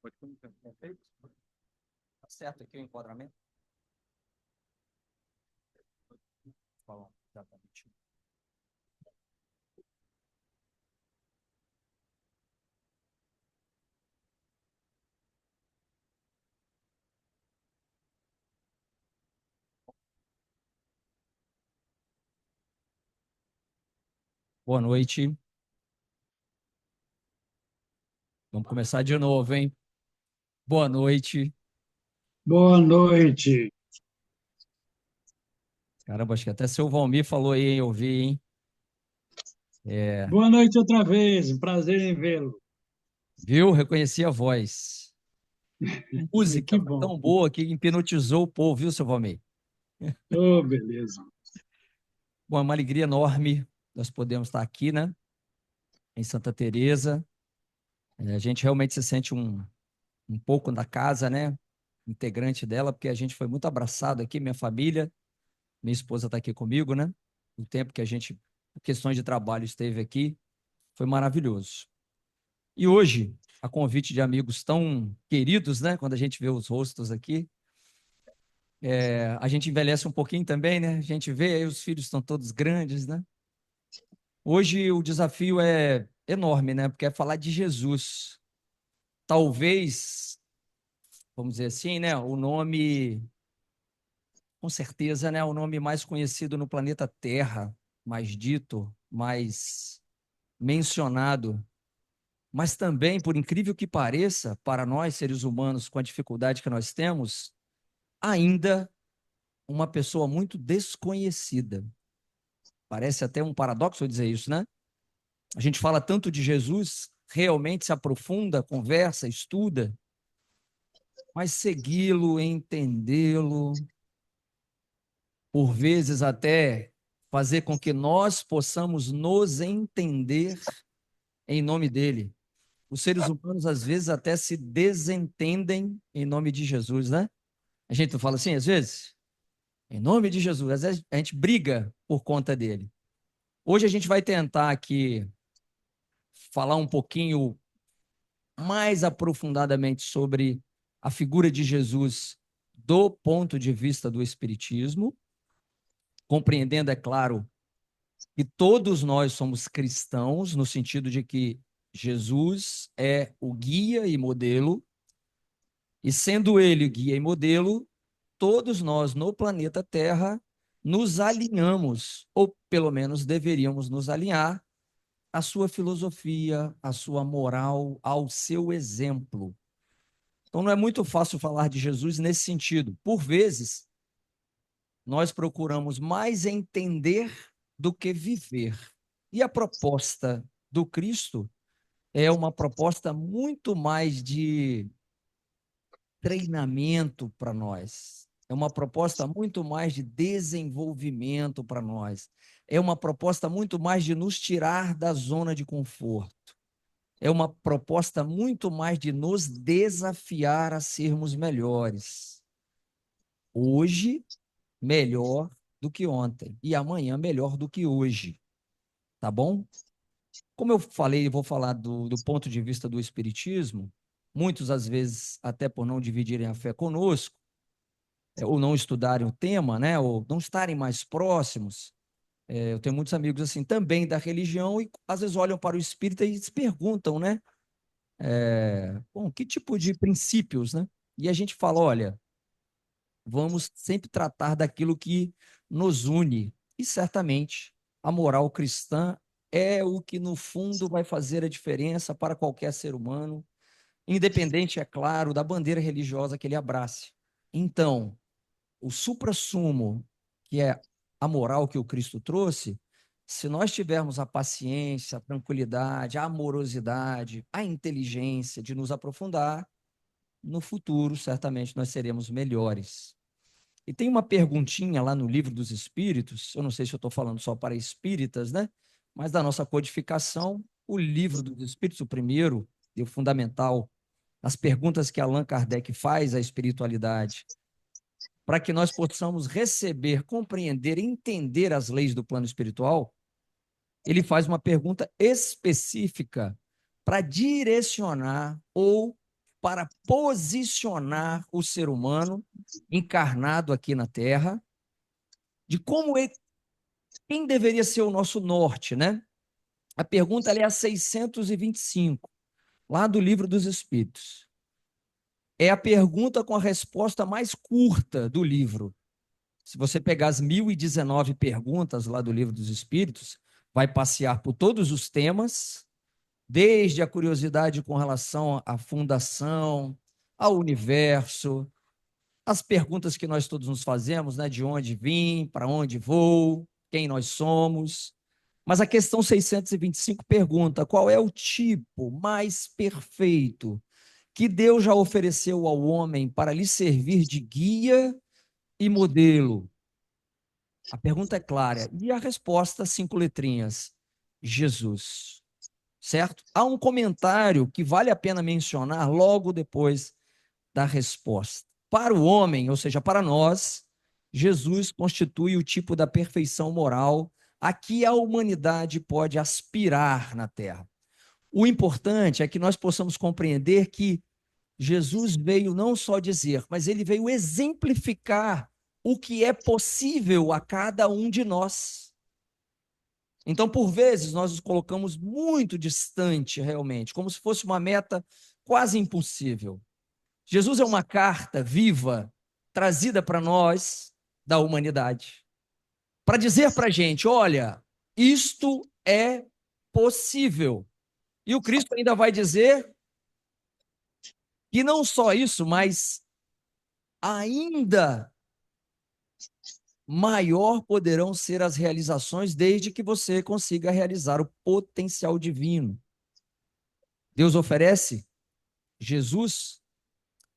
Tá certo aqui o enquadramento? Falar exatamente. Boa noite. Vamos começar de novo, hein? Boa noite. Boa noite. Caramba, acho que até seu Valmir falou aí, hein? Eu vi, hein? É, Boa noite outra vez. Um prazer em vê-lo. viu? Reconheci a voz. E música Que foi bom. tão boa que hipnotizou o povo, viu, seu Valmir? Oh, beleza. Bom, é uma alegria enorme nós podemos estar aqui, né? Em Santa Teresa. A gente realmente se sente um pouco da casa, né? Integrante dela, porque a gente foi muito abraçado aqui, minha família. Minha esposa está aqui comigo, né? O tempo que a gente, por questões de trabalho, esteve aqui, foi maravilhoso. E hoje, a convite de amigos tão queridos, né? Quando a gente vê os rostos aqui, a gente envelhece um pouquinho também, né? A gente vê aí os filhos estão todos grandes, né? Hoje o desafio é enorme, né? Porque é falar de Jesus. Talvez, vamos dizer assim, né? O nome, com certeza, né? O nome mais conhecido no planeta Terra, mais dito, mais mencionado, mas também, por incrível que pareça, para nós seres humanos, com a dificuldade que nós temos, ainda uma pessoa muito desconhecida. Parece até um paradoxo eu dizer isso, né? A gente fala tanto de Jesus, realmente se aprofunda, conversa, estuda, mas segui-lo, entendê-lo, por vezes até fazer com que nós possamos nos entender em nome dele. Os seres humanos, às vezes, até se desentendem em nome de Jesus, né? A gente não fala assim, às vezes? Em nome de Jesus. Às vezes a gente briga por conta dele. Hoje a gente vai tentar aqui falar um pouquinho mais aprofundadamente sobre a figura de Jesus do ponto de vista do Espiritismo, compreendendo, é claro, que todos nós somos cristãos, no sentido de que Jesus é o guia e modelo, e sendo ele o guia e modelo, todos nós no planeta Terra nos alinhamos, ou pelo menos deveríamos nos alinhar, à sua filosofia, à sua moral, ao seu exemplo. Então não é muito fácil falar de Jesus nesse sentido. Por vezes, nós procuramos mais entender do que viver. E a proposta do Cristo é uma proposta muito mais de treinamento para nós. É uma proposta muito mais de desenvolvimento para nós. É uma proposta muito mais de nos tirar da zona de conforto. É uma proposta muito mais de nos desafiar a sermos melhores. Hoje, melhor do que ontem. E amanhã, melhor do que hoje. Tá bom? Como eu falei, vou falar do ponto de vista do Espiritismo. Muitos, às vezes, até por não dividirem a fé conosco, ou não estudarem o tema, né, ou não estarem mais próximos. Eu tenho muitos amigos assim também da religião e às vezes olham para o espírita e se perguntam, né, bom, que tipo de princípios, né? E a gente fala, olha, vamos sempre tratar daquilo que nos une. E certamente a moral cristã é o que no fundo vai fazer a diferença para qualquer ser humano, independente, é claro, da bandeira religiosa que ele abrace. Então, o suprassumo, que é a moral que o Cristo trouxe, se nós tivermos a paciência, a tranquilidade, a amorosidade, a inteligência de nos aprofundar, no futuro, certamente, nós seremos melhores. E tem uma perguntinha lá no Livro dos Espíritos, eu não sei se eu estou falando só para espíritas, né? Mas da nossa codificação, o Livro dos Espíritos, o primeiro e o fundamental, as perguntas que Allan Kardec faz à espiritualidade, para que nós possamos receber, compreender, entender as leis do plano espiritual, ele faz uma pergunta específica para direcionar ou para posicionar o ser humano encarnado aqui na Terra, de quem deveria ser o nosso norte, né? A pergunta é a 625, lá do Livro dos Espíritos. É a pergunta com a resposta mais curta do livro. Se você pegar as 1019 perguntas lá do Livro dos Espíritos, vai passear por todos os temas, desde a curiosidade com relação à fundação, ao universo, as perguntas que nós todos nos fazemos, né? De onde vim, para onde vou, quem nós somos. Mas a questão 625 pergunta: qual é o tipo mais perfeito que Deus já ofereceu ao homem para lhe servir de guia e modelo? A pergunta é clara. E a resposta, 5 letrinhas: Jesus. Certo? Há um comentário que vale a pena mencionar logo depois da resposta. Para o homem, ou seja, para nós, Jesus constitui o tipo da perfeição moral a que a humanidade pode aspirar na Terra. O importante é que nós possamos compreender que Jesus veio não só dizer, mas ele veio exemplificar o que é possível a cada um de nós. Então, por vezes, nós nos colocamos muito distante, realmente, como se fosse uma meta quase impossível. Jesus é uma carta viva, trazida para nós, da humanidade, para dizer para a gente: olha, isto é possível. E o Cristo ainda vai dizer que não só isso, mas ainda maior poderão ser as realizações, desde que você consiga realizar o potencial divino. Deus oferece Jesus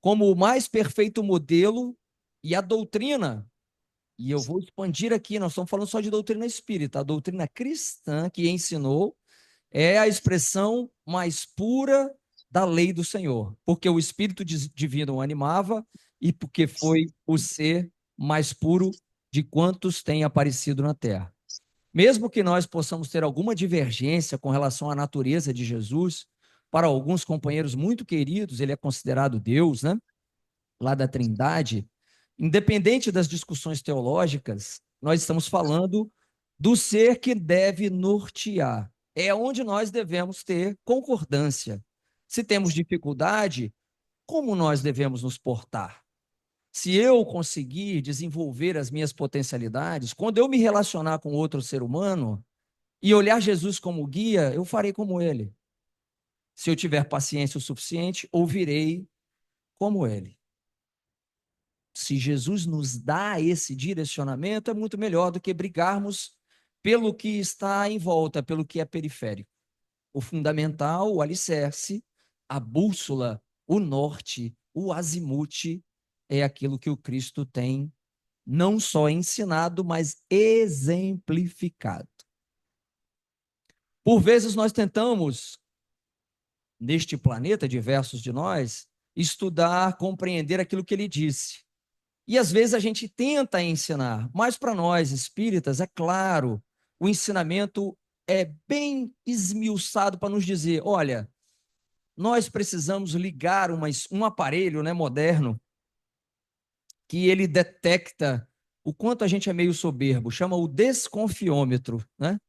como o mais perfeito modelo, e a doutrina, e eu vou expandir aqui, nós estamos falando só de doutrina espírita, a doutrina cristã que ensinou é a expressão mais pura da lei do Senhor, porque o Espírito Divino o animava e porque foi o ser mais puro de quantos têm aparecido na Terra. Mesmo que nós possamos ter alguma divergência com relação à natureza de Jesus, para alguns companheiros muito queridos, ele é considerado Deus, né? Lá da Trindade, independente das discussões teológicas, nós estamos falando do ser que deve nortear. É onde nós devemos ter concordância. Se temos dificuldade, como nós devemos nos portar? Se eu conseguir desenvolver as minhas potencialidades, quando eu me relacionar com outro ser humano e olhar Jesus como guia, eu farei como ele. Se eu tiver paciência o suficiente, ouvirei como ele. Se Jesus nos dá esse direcionamento, é muito melhor do que brigarmos pelo que está em volta, pelo que é periférico. O fundamental, o alicerce, a bússola, o norte, o azimute, é aquilo que o Cristo tem não só ensinado, mas exemplificado. Por vezes nós tentamos, neste planeta, diversos de nós, estudar, compreender aquilo que ele disse. E às vezes a gente tenta ensinar, mas para nós espíritas, é claro, o ensinamento é bem esmiuçado para nos dizer: olha, nós precisamos ligar um aparelho, né, moderno, que ele detecta o quanto a gente é meio soberbo, chama o desconfiômetro, né?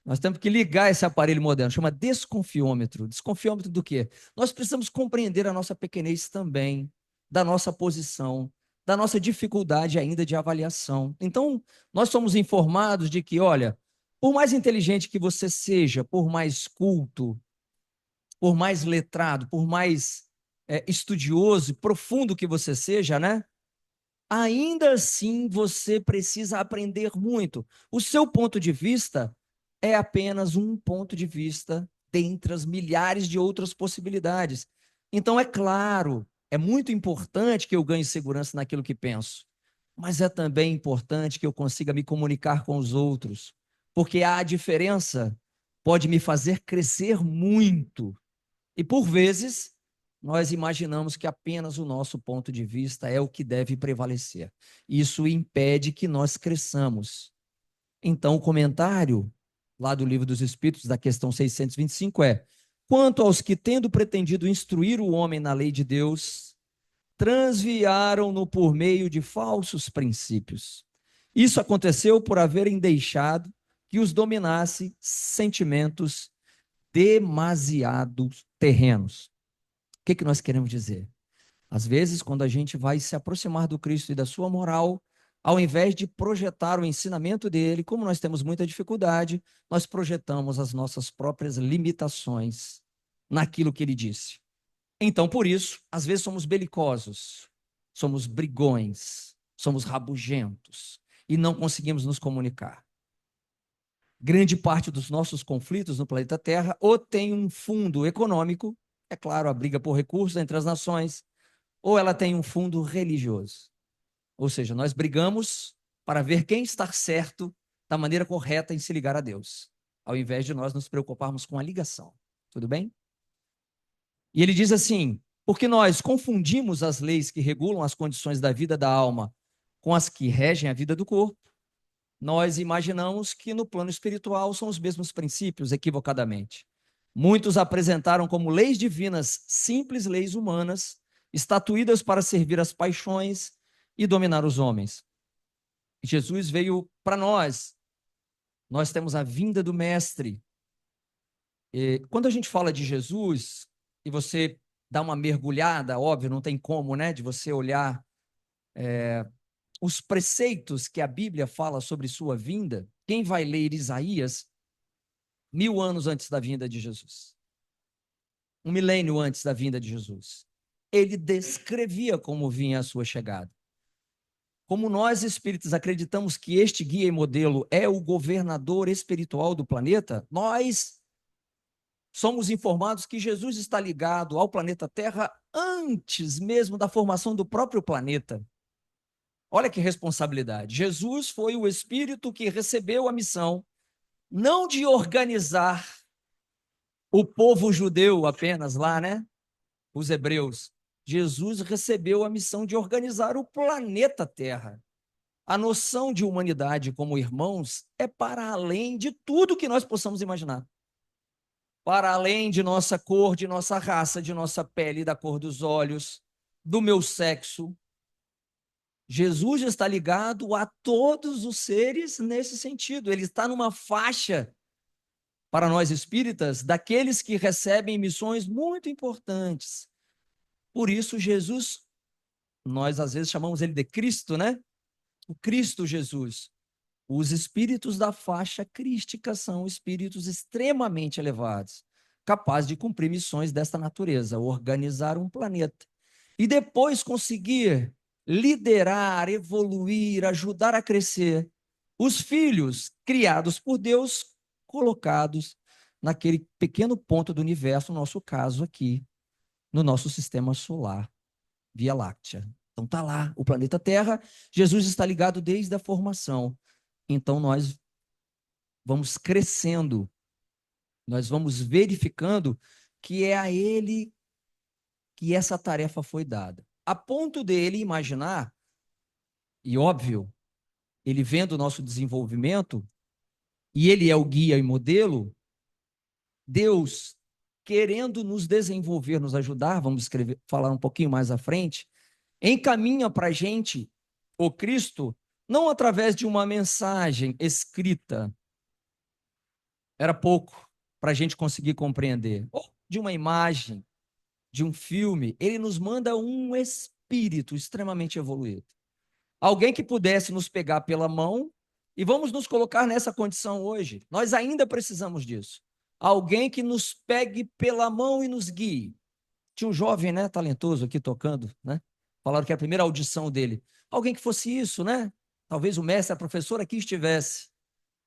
Nós temos que ligar esse aparelho moderno, chama desconfiômetro. Desconfiômetro do quê? Nós precisamos compreender a nossa pequenez também, da nossa posição, da nossa dificuldade ainda de avaliação. Então, nós somos informados de que, olha, por mais inteligente que você seja, por mais culto, por mais letrado, por mais estudioso, profundo que você seja, né? Ainda assim você precisa aprender muito. O seu ponto de vista é apenas um ponto de vista dentre as milhares de outras possibilidades. Então, é claro, é muito importante que eu ganhe segurança naquilo que penso, mas é também importante que eu consiga me comunicar com os outros, porque a diferença pode me fazer crescer muito. E, por vezes, nós imaginamos que apenas o nosso ponto de vista é o que deve prevalecer. Isso impede que nós cresçamos. Então, o comentário lá do Livro dos Espíritos, da questão 625, é: quanto aos que, tendo pretendido instruir o homem na lei de Deus, transviaram-no por meio de falsos princípios. Isso aconteceu por haverem deixado que os dominasse sentimentos demasiado terrenos. O que nós queremos dizer? Às vezes, quando a gente vai se aproximar do Cristo e da sua moral, ao invés de projetar o ensinamento dele, como nós temos muita dificuldade, nós projetamos as nossas próprias limitações naquilo que ele disse. Então, por isso, às vezes somos belicosos, somos brigões, somos rabugentos e não conseguimos nos comunicar. Grande parte dos nossos conflitos no planeta Terra ou tem um fundo econômico, é claro, a briga por recursos entre as nações, ou ela tem um fundo religioso. Ou seja, nós brigamos para ver quem está certo da maneira correta em se ligar a Deus, ao invés de nós nos preocuparmos com a ligação. Tudo bem? E ele diz assim: porque nós confundimos as leis que regulam as condições da vida da alma com as que regem a vida do corpo, nós imaginamos que no plano espiritual são os mesmos princípios, equivocadamente. Muitos apresentaram como leis divinas simples leis humanas, estatuídas para servir as paixões e dominar os homens. Jesus veio para nós temos a vinda do Mestre. E quando a gente fala de Jesus, e você dá uma mergulhada, óbvio, não tem como, né, de você olhar os preceitos que a Bíblia fala sobre sua vinda. Quem vai ler Isaías 1000 anos antes da vinda de Jesus? 1 milênio antes da vinda de Jesus. Ele descrevia como vinha a sua chegada. Como nós espíritas acreditamos que este guia e modelo é o governador espiritual do planeta, nós somos informados que Jesus está ligado ao planeta Terra antes mesmo da formação do próprio planeta. Olha que responsabilidade. Jesus foi o espírito que recebeu a missão não de organizar o povo judeu apenas lá, né? Os hebreus. Jesus recebeu a missão de organizar o planeta Terra. A noção de humanidade como irmãos é para além de tudo que nós possamos imaginar. Para além de nossa cor, de nossa raça, de nossa pele, da cor dos olhos, do meu sexo. Jesus está ligado a todos os seres nesse sentido. Ele está numa faixa, para nós espíritas, daqueles que recebem missões muito importantes. Por isso, Jesus, nós às vezes chamamos ele de Cristo, né? O Cristo Jesus. Os espíritos da faixa crística são espíritos extremamente elevados, capazes de cumprir missões desta natureza, organizar um planeta. E depois conseguir liderar, evoluir, ajudar a crescer os filhos criados por Deus, colocados naquele pequeno ponto do universo, no nosso caso aqui, no nosso sistema solar, Via Láctea. Então está lá, o planeta Terra, Jesus está ligado desde a formação. Então nós vamos crescendo, nós vamos verificando que é a ele que essa tarefa foi dada. A ponto dele imaginar, e óbvio, ele vendo o nosso desenvolvimento, e ele é o guia e modelo, Deus, querendo nos desenvolver, nos ajudar, vamos falar um pouquinho mais à frente, encaminha para a gente o Cristo, não através de uma mensagem escrita, era pouco para a gente conseguir compreender, ou de uma imagem, de um filme, ele nos manda um espírito extremamente evoluído. Alguém que pudesse nos pegar pela mão, e vamos nos colocar nessa condição hoje. Nós ainda precisamos disso. Alguém que nos pegue pela mão e nos guie. Tinha um jovem, né, talentoso aqui tocando, né? Falaram que é a primeira audição dele. Alguém que fosse isso, né? Talvez o mestre, a professora aqui estivesse,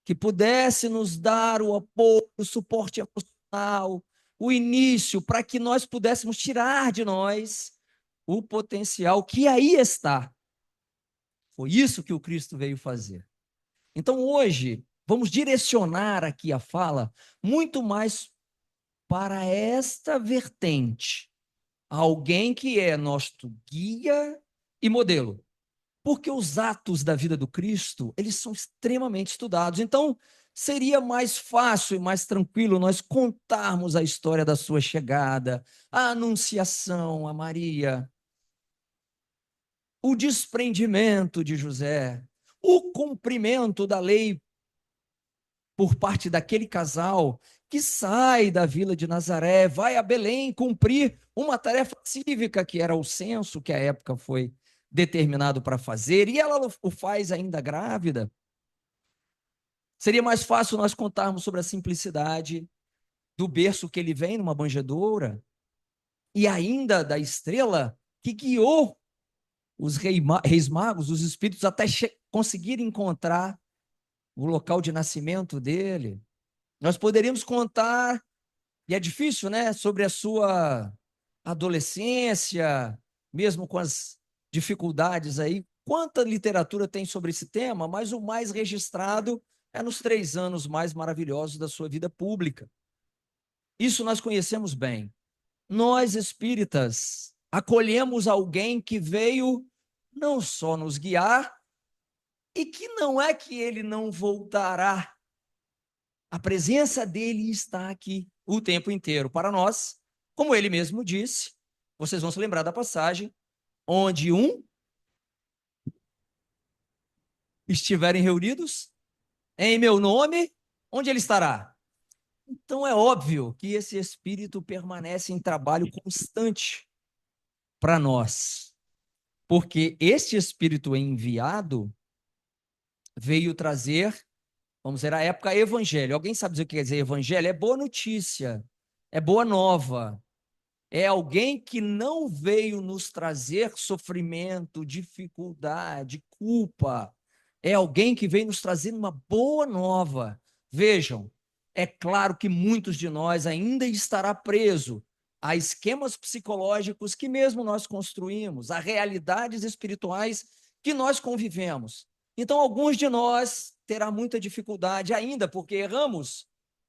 que pudesse nos dar o apoio, o suporte emocional, o início, para que nós pudéssemos tirar de nós o potencial que aí está. Foi isso que o Cristo veio fazer. Então, hoje, vamos direcionar aqui a fala muito mais para esta vertente. Alguém que é nosso guia e modelo. Porque os atos da vida do Cristo, eles são extremamente estudados. Então, seria mais fácil e mais tranquilo nós contarmos a história da sua chegada, a anunciação a Maria, o desprendimento de José, o cumprimento da lei por parte daquele casal que sai da vila de Nazaré, vai a Belém cumprir uma tarefa cívica que era o censo que a época foi determinado para fazer, e ela o faz ainda grávida. Seria mais fácil nós contarmos sobre a simplicidade do berço que ele vem numa manjedoura e ainda da estrela que guiou os reis magos, os espíritos, até conseguir encontrar o local de nascimento dele. Nós poderíamos contar, e é difícil, né, sobre a sua adolescência, mesmo com as dificuldades aí. Quanta literatura tem sobre esse tema, mas o mais registrado é nos 3 anos mais maravilhosos da sua vida pública. Isso nós conhecemos bem. Nós, espíritas, acolhemos alguém que veio não só nos guiar, e que não é que ele não voltará. A presença dele está aqui o tempo inteiro para nós, como ele mesmo disse. Vocês vão se lembrar da passagem, onde estiverem reunidos em meu nome, onde ele estará? Então é óbvio que esse Espírito permanece em trabalho constante para nós, porque este Espírito enviado veio trazer, vamos dizer, a época evangelho. Alguém sabe dizer o que quer dizer evangelho? É boa notícia, é boa nova. É alguém que não veio nos trazer sofrimento, dificuldade, culpa. É alguém que veio nos trazer uma boa nova. Vejam, é claro que muitos de nós ainda estará preso a esquemas psicológicos que mesmo nós construímos, a realidades espirituais que nós convivemos. Então, alguns de nós terá muita dificuldade ainda, porque erramos,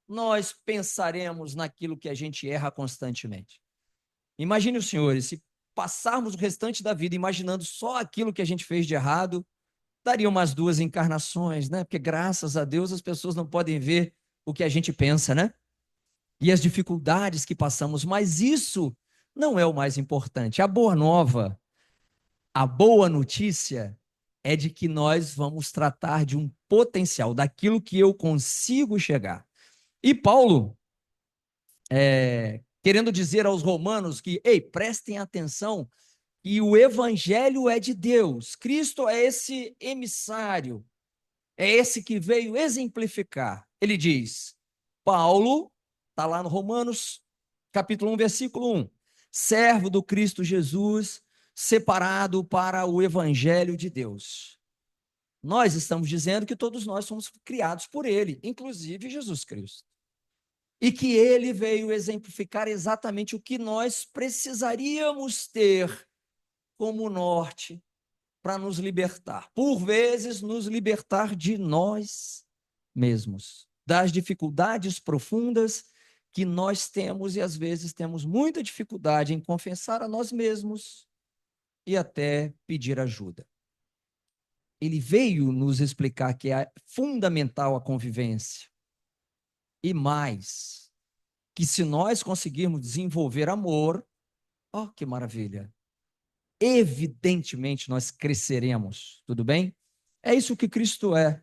nós pensaremos naquilo que a gente erra constantemente. Imagine os senhores, se passarmos o restante da vida imaginando só aquilo que a gente fez de errado, daria umas 2 encarnações, né? Porque graças a Deus as pessoas não podem ver o que a gente pensa, né? E as dificuldades que passamos, mas isso não é o mais importante. A boa nova, a boa notícia é de que nós vamos tratar de um potencial, daquilo que eu consigo chegar. E Paulo, querendo dizer aos romanos que, ei, prestem atenção, e o evangelho é de Deus. Cristo é esse emissário, é esse que veio exemplificar. Ele diz, Paulo, está lá no Romanos, capítulo 1, versículo 1, servo do Cristo Jesus, separado para o evangelho de Deus. Nós estamos dizendo que todos nós somos criados por ele, inclusive Jesus Cristo. E que ele veio exemplificar exatamente o que nós precisaríamos ter como norte para nos libertar. Por vezes, nos libertar de nós mesmos, das dificuldades profundas que nós temos e às vezes temos muita dificuldade em confessar a nós mesmos e até pedir ajuda. Ele veio nos explicar que é fundamental a convivência e mais, que se nós conseguirmos desenvolver amor, ó, que maravilha! Evidentemente nós cresceremos, tudo bem? É isso que Cristo é.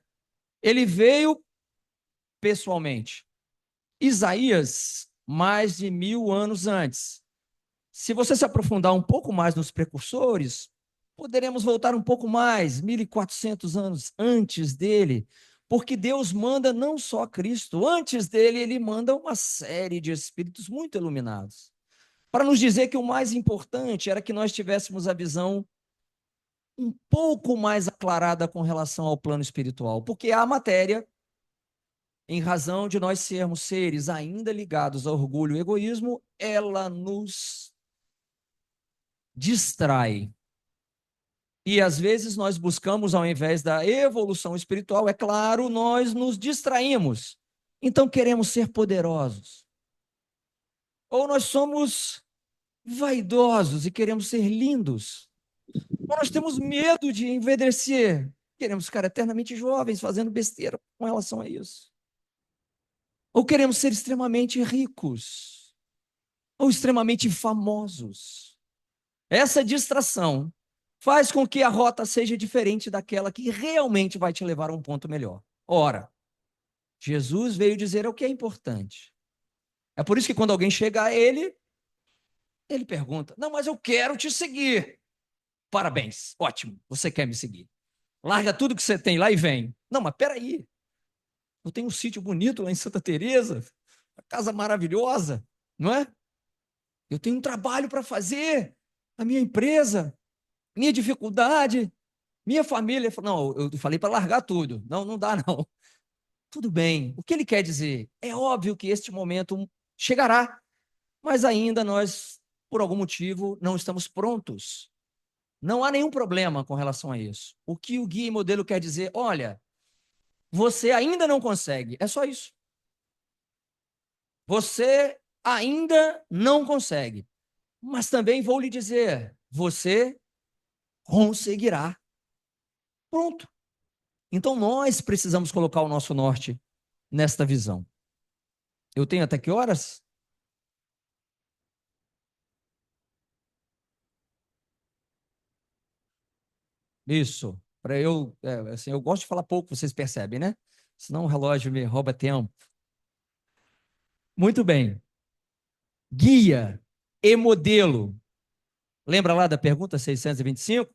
Ele veio pessoalmente. Isaías, mais de 1000 anos antes. Se você se aprofundar um pouco mais nos precursores, poderemos voltar um pouco mais, 1400 anos antes dele, porque Deus manda não só Cristo, antes dele ele manda uma série de espíritos muito iluminados, para nos dizer que o mais importante era que nós tivéssemos a visão um pouco mais aclarada com relação ao plano espiritual, porque a matéria, em razão de nós sermos seres ainda ligados ao orgulho e egoísmo, ela nos distrai. E às vezes nós buscamos, ao invés da evolução espiritual, é claro, nós nos distraímos. Então queremos ser poderosos. Ou nós somos vaidosos e queremos ser lindos. Ou nós temos medo de envelhecer. Queremos ficar eternamente jovens, fazendo besteira com relação a isso. Ou queremos ser extremamente ricos, ou extremamente famosos. Essa distração faz com que a rota seja diferente daquela que realmente vai te levar a um ponto melhor. Ora, Jesus veio dizer o que é importante. É por isso que quando alguém chega a ele pergunta: não, mas eu quero te seguir. Parabéns, ótimo, você quer me seguir. Larga tudo que você tem lá e vem. Não, mas peraí, eu tenho um sítio bonito lá em Santa Teresa, uma casa maravilhosa, não é? Eu tenho um trabalho para fazer, a minha empresa, minha dificuldade, minha família. Não, eu falei para largar tudo. Não, não dá não. Tudo bem. O que ele quer dizer? É óbvio que este momento chegará, mas ainda nós, por algum motivo, não estamos prontos. Não há nenhum problema com relação a isso. O que o guia e modelo quer dizer? Olha, você ainda não consegue. É só isso. Você ainda não consegue. Mas também vou lhe dizer, você conseguirá. Pronto. Então nós precisamos colocar o nosso norte nesta visão. Eu tenho até que horas? Isso. Para eu, assim, eu gosto de falar pouco, vocês percebem, né? Senão o relógio me rouba tempo. Muito bem. Guia e modelo. Lembra lá da pergunta 625?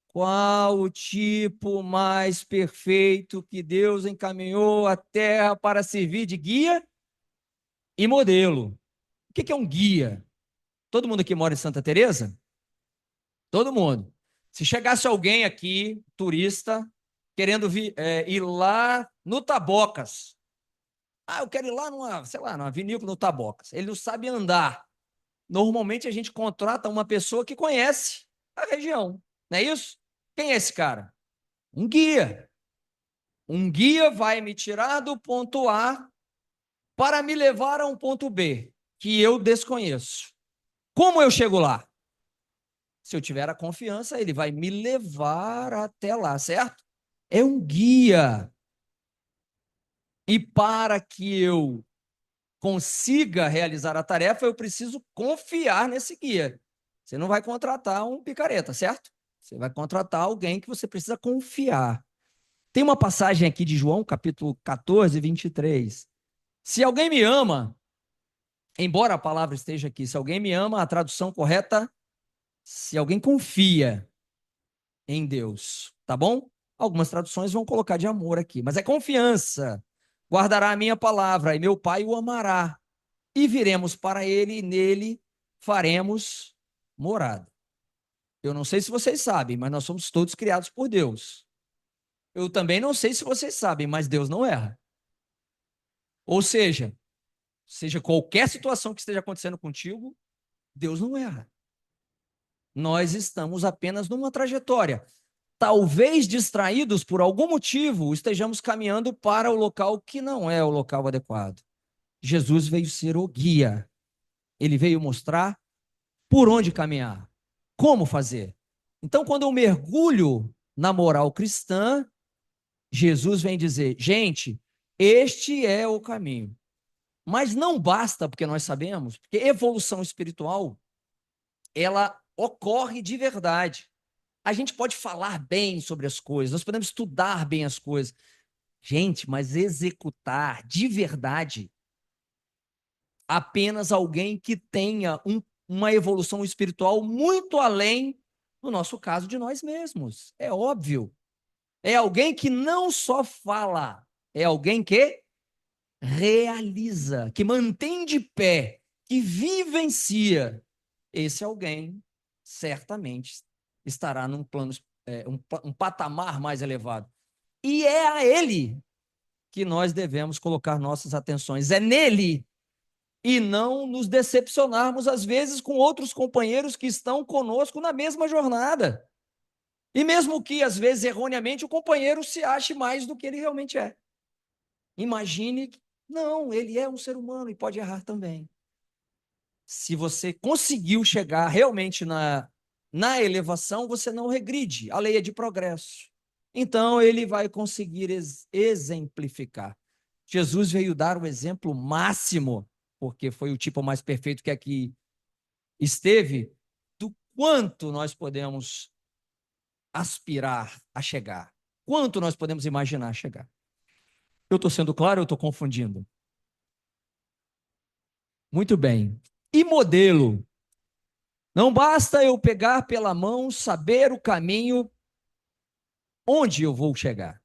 Qual o tipo mais perfeito que Deus encaminhou à Terra para servir de guia e modelo? O que é um guia? Todo mundo aqui mora em Santa Teresa? Todo mundo. Se chegasse alguém aqui, turista, querendo ir lá no Tabocas. Ah, eu quero ir lá numa, sei lá, numa vinícola no Tabocas. Ele não sabe andar. Normalmente a gente contrata uma pessoa que conhece a região. Não é isso? Quem é esse cara? Um guia. Um guia vai me tirar do ponto A para me levar a um ponto B, que eu desconheço. Como eu chego lá? Se eu tiver a confiança, ele vai me levar até lá, certo? É um guia. E para que eu consiga realizar a tarefa, eu preciso confiar nesse guia. Você não vai contratar um picareta, certo? Você vai contratar alguém que você precisa confiar. Tem uma passagem aqui de João, capítulo 14, 23. Se alguém me ama, embora a palavra esteja aqui, se alguém me ama, a tradução correta, se alguém confia em Deus, tá bom? Algumas traduções vão colocar de amor aqui, mas é confiança. Guardará a minha palavra e meu Pai o amará. E viremos para ele e nele faremos morada. Eu não sei se vocês sabem, mas nós somos todos criados por Deus. Eu também não sei se vocês sabem, mas Deus não erra. Ou seja qualquer situação que esteja acontecendo contigo, Deus não erra. Nós estamos apenas numa trajetória. Talvez distraídos por algum motivo, estejamos caminhando para o local que não é o local adequado. Jesus veio ser o guia. Ele veio mostrar por onde caminhar, como fazer. Então, quando eu mergulho na moral cristã, Jesus vem dizer: gente, este é o caminho. Mas não basta, porque nós sabemos, porque evolução espiritual, ela ocorre de verdade. A gente pode falar bem sobre as coisas, nós podemos estudar bem as coisas. Gente, mas executar de verdade, apenas alguém que tenha uma evolução espiritual muito além, no nosso caso, de nós mesmos. É óbvio. É alguém que não só fala, é alguém que realiza, que mantém de pé, que vivencia. Esse alguém certamente estará num plano, um patamar mais elevado. E é a ele que nós devemos colocar nossas atenções. É nele e não nos decepcionarmos, às vezes, com outros companheiros que estão conosco na mesma jornada. E mesmo que, às vezes, erroneamente, o companheiro se ache mais do que ele realmente é. Imagine, não, ele é um ser humano e pode errar também. Se você conseguiu chegar realmente na elevação, você não regride, a lei é de progresso. Então, ele vai conseguir exemplificar. Jesus veio dar o exemplo máximo, porque foi o tipo mais perfeito que aqui esteve, do quanto nós podemos aspirar a chegar, quanto nós podemos imaginar chegar. Eu estou sendo claro ou eu estou confundindo? Muito bem. E modelo? Não basta eu pegar pela mão, saber o caminho onde eu vou chegar.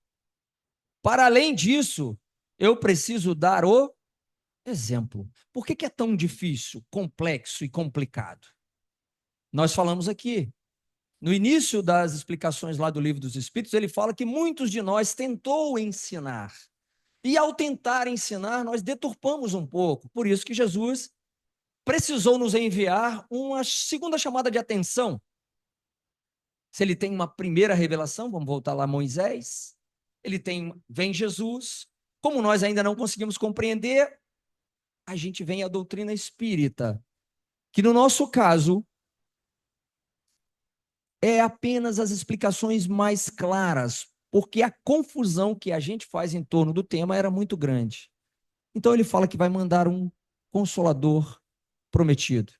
Para além disso, eu preciso dar o exemplo. Por que é tão difícil, complexo e complicado? Nós falamos aqui, no início das explicações lá do Livro dos Espíritos, ele fala que muitos de nós tentou ensinar. E ao tentar ensinar, nós deturpamos um pouco. Por isso que Jesus precisou nos enviar uma segunda chamada de atenção. Se ele tem uma primeira revelação, vamos voltar lá a Moisés, vem Jesus. Como nós ainda não conseguimos compreender, a gente vem à doutrina espírita, que no nosso caso é apenas as explicações mais claras, porque a confusão que a gente faz em torno do tema era muito grande. Então ele fala que vai mandar um consolador prometido.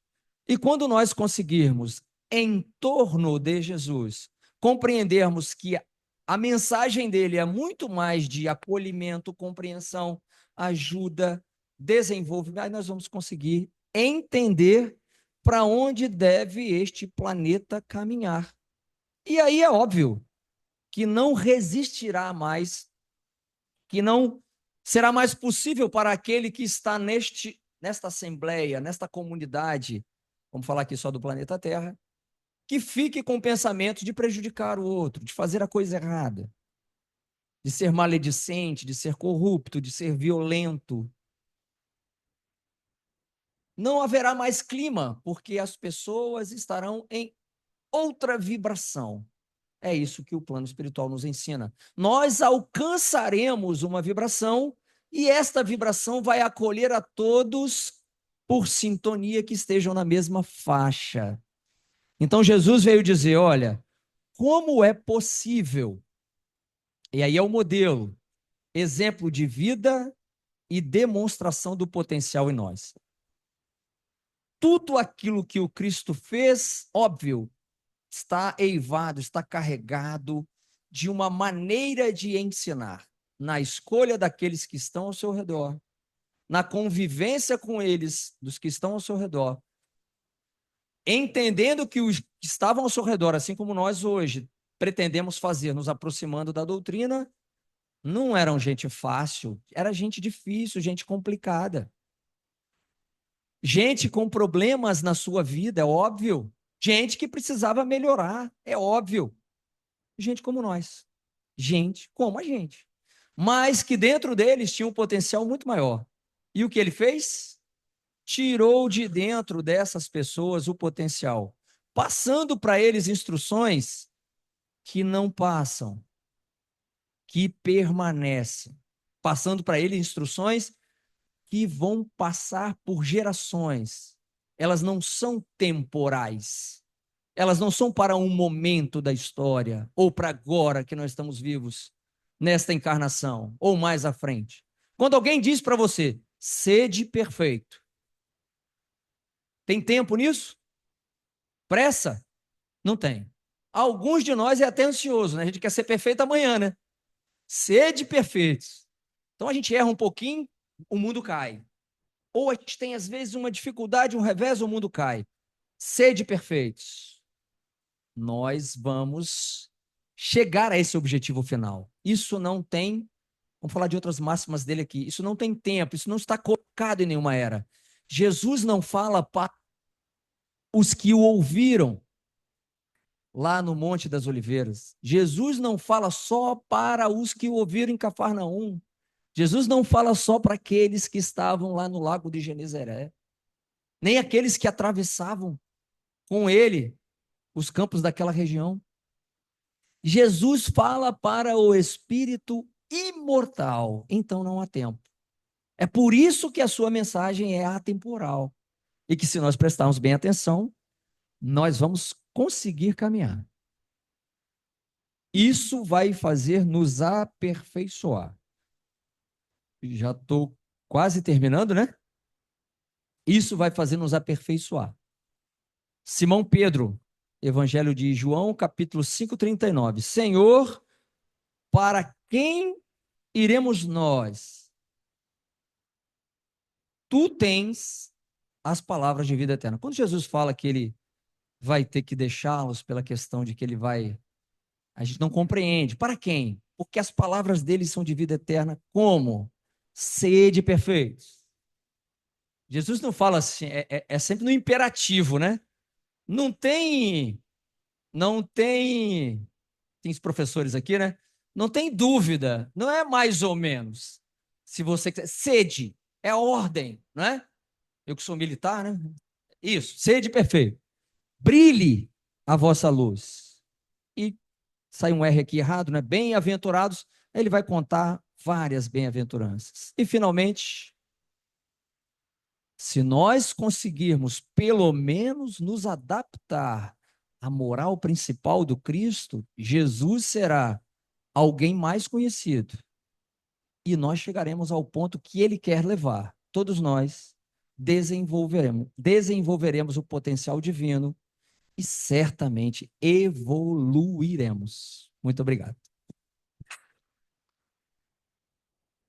E quando nós conseguirmos, em torno de Jesus, compreendermos que a mensagem dele é muito mais de acolhimento, compreensão, ajuda, desenvolvimento, aí nós vamos conseguir entender para onde deve este planeta caminhar. E aí é óbvio que não resistirá mais, que não será mais possível para aquele que está nesta assembleia, nesta comunidade, vamos falar aqui só do planeta Terra, que fique com o pensamento de prejudicar o outro, de fazer a coisa errada, de ser maledicente, de ser corrupto, de ser violento. Não haverá mais clima, porque as pessoas estarão em outra vibração. É isso que o plano espiritual nos ensina. Nós alcançaremos uma vibração e esta vibração vai acolher a todos por sintonia que estejam na mesma faixa. Então Jesus veio dizer, olha, como é possível? E aí é o modelo, exemplo de vida e demonstração do potencial em nós. Tudo aquilo que o Cristo fez, óbvio, está eivado, está carregado de uma maneira de ensinar, na escolha daqueles que estão ao seu redor, na convivência com eles, dos que estão ao seu redor, entendendo que os que estavam ao seu redor, assim como nós hoje pretendemos fazer, nos aproximando da doutrina, não eram gente fácil, era gente difícil, gente complicada. Gente com problemas na sua vida, é óbvio. Gente que precisava melhorar, é óbvio. Gente como nós. Gente como a gente. Mas que dentro deles tinha um potencial muito maior. E o que ele fez? Tirou de dentro dessas pessoas o potencial, passando para eles instruções que não passam, que permanecem. Passando para eles instruções que vão passar por gerações. Elas não são temporais. Elas não são para um momento da história, ou para agora que nós estamos vivos, nesta encarnação, ou mais à frente. Quando alguém diz para você, sede perfeito, tem tempo nisso? Pressa? Não tem. Alguns de nós é até ansioso, né? A gente quer ser perfeito amanhã, né? Sede perfeitos. Então a gente erra um pouquinho, o mundo cai. Ou a gente tem, às vezes, uma dificuldade, um revés, o mundo cai. Sede perfeitos. Nós vamos chegar a esse objetivo final. Isso não tem, vamos falar de outras máximas dele aqui, isso não tem tempo, isso não está colocado em nenhuma era. Jesus não fala para os que o ouviram lá no Monte das Oliveiras. Jesus não fala só para os que o ouviram em Cafarnaum. Jesus não fala só para aqueles que estavam lá no lago de Genezaré, nem aqueles que atravessavam com ele os campos daquela região. Jesus fala para o espírito imortal, então não há tempo. É por isso que a sua mensagem é atemporal. E que se nós prestarmos bem atenção, nós vamos conseguir caminhar. Isso vai fazer nos aperfeiçoar. já estou quase terminando, né? Isso vai fazer nos aperfeiçoar. Simão Pedro, Evangelho de João, capítulo 5:39. Senhor, para quem iremos nós? Tu tens as palavras de vida eterna. Quando Jesus fala que ele vai ter que deixá-los pela questão de que ele vai, a gente não compreende. Para quem? Porque as palavras dele são de vida eterna. Como? Sede perfeitos. Jesus não fala assim, é sempre no imperativo, né? Não tem, não tem, tem os professores aqui, né? Não tem dúvida, não é mais ou menos. Se você quiser, sede, é ordem, não é? Eu que sou militar, né? Isso, sede perfeito. Brilhe a vossa luz. E sai um R aqui errado, né? Bem-aventurados, ele vai contar várias bem-aventuranças. E finalmente, se nós conseguirmos pelo menos nos adaptar à moral principal do Cristo, Jesus será alguém mais conhecido e nós chegaremos ao ponto que ele quer levar. Todos nós desenvolveremos o potencial divino e certamente evoluiremos. Muito obrigado.